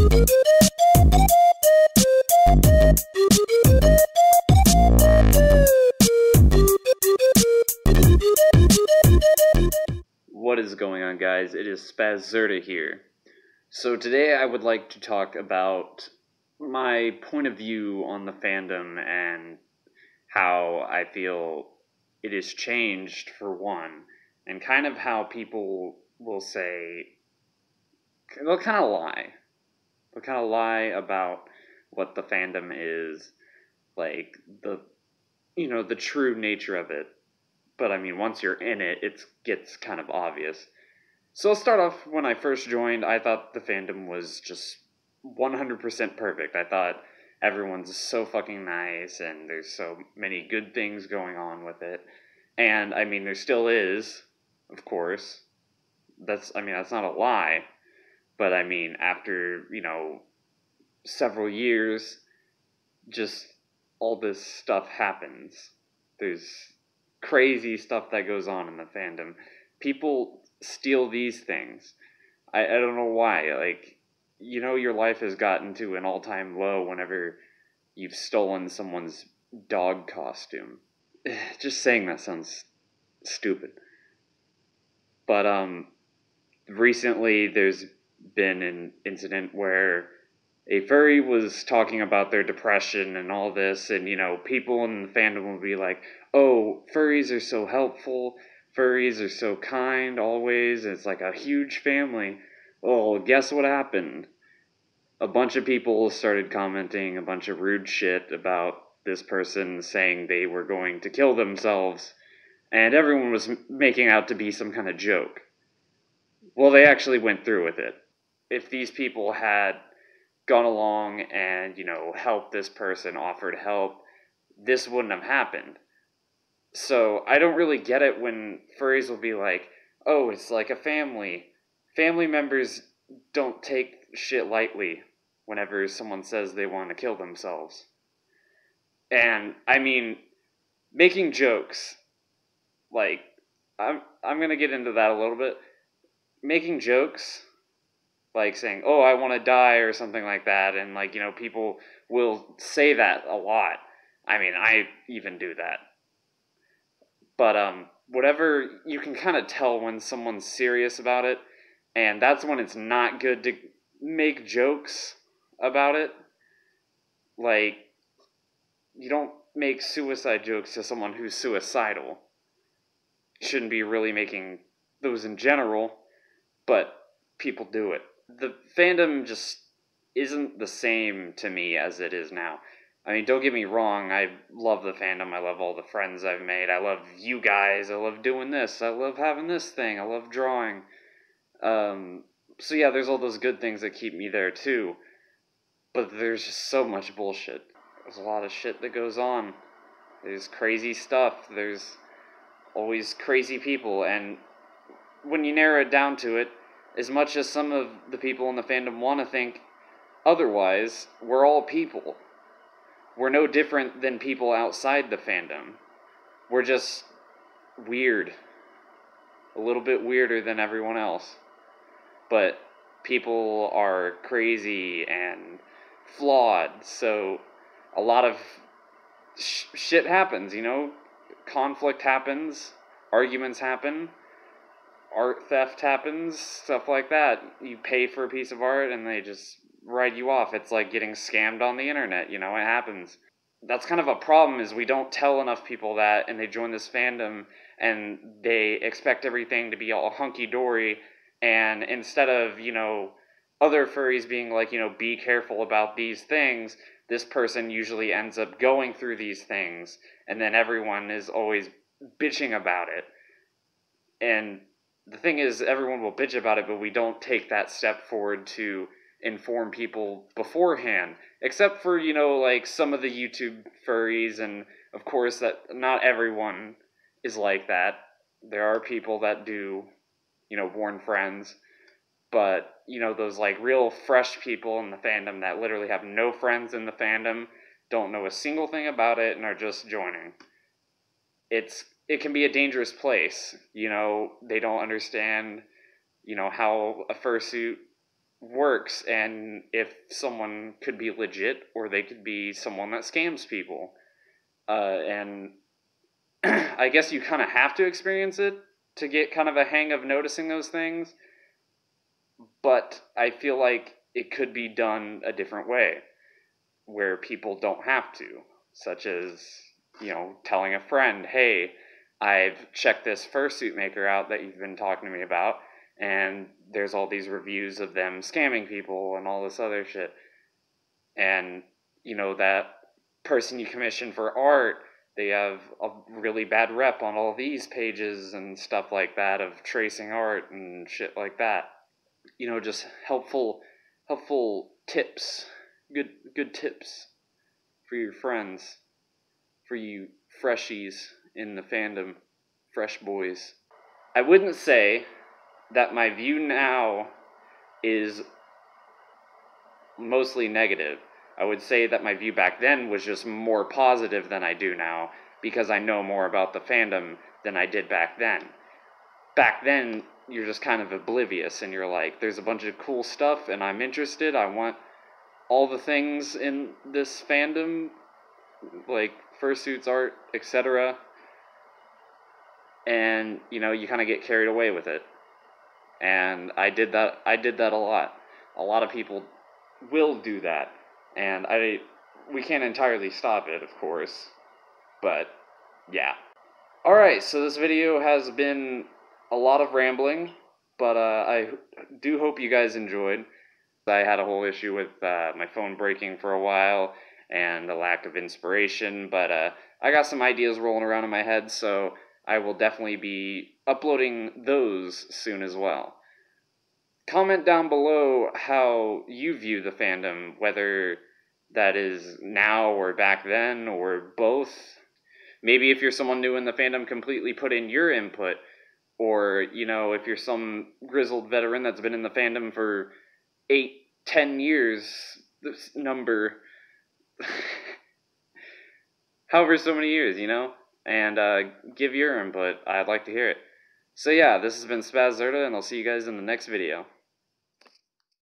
What is going on, guys? It is Spazzerta here. So today I would like to talk about my point of view on the fandom and how I feel it has changed, for one, and kind of how people will say, they'll kind of lie. They'll kind of lie about what the fandom is, like the true nature of it. But I mean, once you're in it, it gets kind of obvious. So I'll start off when I first joined. I thought the fandom was just 100% perfect. I thought everyone's so fucking nice, and there's so many good things going on with it. And I mean, there still is, of course. That's not a lie. But I mean, after, several years, just all this stuff happens. There's crazy stuff that goes on in the fandom. People steal these things. I don't know why. Like, your life has gotten to an all-time low whenever you've stolen someone's dog costume. Just saying that sounds stupid. But recently there's been an incident where a furry was talking about their depression and all this, and, people in the fandom will be like, oh, furries are so helpful, furries are so kind always, it's like a huge family. Well, guess what happened? A bunch of people started commenting a bunch of rude shit about this person, saying they were going to kill themselves, and everyone was making out to be some kind of joke. Well, they actually went through with it. If these people had gone along and, helped this person, offered help, this wouldn't have happened. So I don't really get it when furries will be like, oh, it's like a family. Family members don't take shit lightly whenever someone says they want to kill themselves. And, I mean, making jokes, like, I'm going to get into that a little bit. Making jokes, like saying, oh, I want to die or something like that, and, people will say that a lot. I mean, I even do that. But, whatever, you can kind of tell when someone's serious about it, and that's when it's not good to make jokes about it. Like, you don't make suicide jokes to someone who's suicidal. You shouldn't be really making those in general, but people do it. The fandom just isn't the same to me as it is now. I mean, don't get me wrong, I love the fandom, I love all the friends I've made, I love you guys, I love doing this, I love having this thing, I love drawing. So yeah, there's all those good things that keep me there too, but there's just so much bullshit. There's a lot of shit that goes on. There's crazy stuff, there's always crazy people, and when you narrow it down to it, as much as some of the people in the fandom want to think otherwise, we're all people. We're no different than people outside the fandom. We're just weird. A little bit weirder than everyone else. But people are crazy and flawed, so a lot of shit happens, Conflict happens, arguments happen, art theft happens, stuff like that. You pay for a piece of art and they just write you off. It's like getting scammed on the internet, it happens. That's kind of a problem, is we don't tell enough people that, and they join this fandom and they expect everything to be all hunky-dory, and instead of, other furries being like, be careful about these things, this person usually ends up going through these things, and then everyone is always bitching about it. And the thing is, everyone will bitch about it, but we don't take that step forward to inform people beforehand. Except for, some of the YouTube furries, and of course that not everyone is like that. There are people that do, warn friends. But, those, real fresh people in the fandom that literally have no friends in the fandom, don't know a single thing about it, and are just joining. It can be a dangerous place. They don't understand, how a fursuit works and if someone could be legit or they could be someone that scams people. And I guess you kind of have to experience it to get kind of a hang of noticing those things. But I feel like it could be done a different way where people don't have to, such as, telling a friend, hey, I've checked this fursuit maker out that you've been talking to me about, and there's all these reviews of them scamming people and all this other shit. And, that person you commission for art, they have a really bad rep on all these pages and stuff like that of tracing art and shit like that. Just helpful tips, good tips for your friends, for you freshies in the fandom, fresh boys. I wouldn't say that my view now is mostly negative. I would say that my view back then was just more positive than I do now, because I know more about the fandom than I did back then. Back then, you're just kind of oblivious, and you're like, there's a bunch of cool stuff, and I'm interested, I want all the things in this fandom, like fursuits, art, etc. And, you kind of get carried away with it. And I did that a lot. A lot of people will do that. And we can't entirely stop it, of course. But, yeah. Alright, so this video has been a lot of rambling, but I do hope you guys enjoyed. I had a whole issue with my phone breaking for a while, and a lack of inspiration, but I got some ideas rolling around in my head, so I will definitely be uploading those soon as well. Comment down below how you view the fandom, whether that is now or back then, or both. Maybe if you're someone new in the fandom, completely put in your input, or, if you're some grizzled veteran that's been in the fandom for 8-10 years, this number, however so many years, and give your input. I'd like to hear it. So yeah, this has been Spaz Zerta, and I'll see you guys in the next video.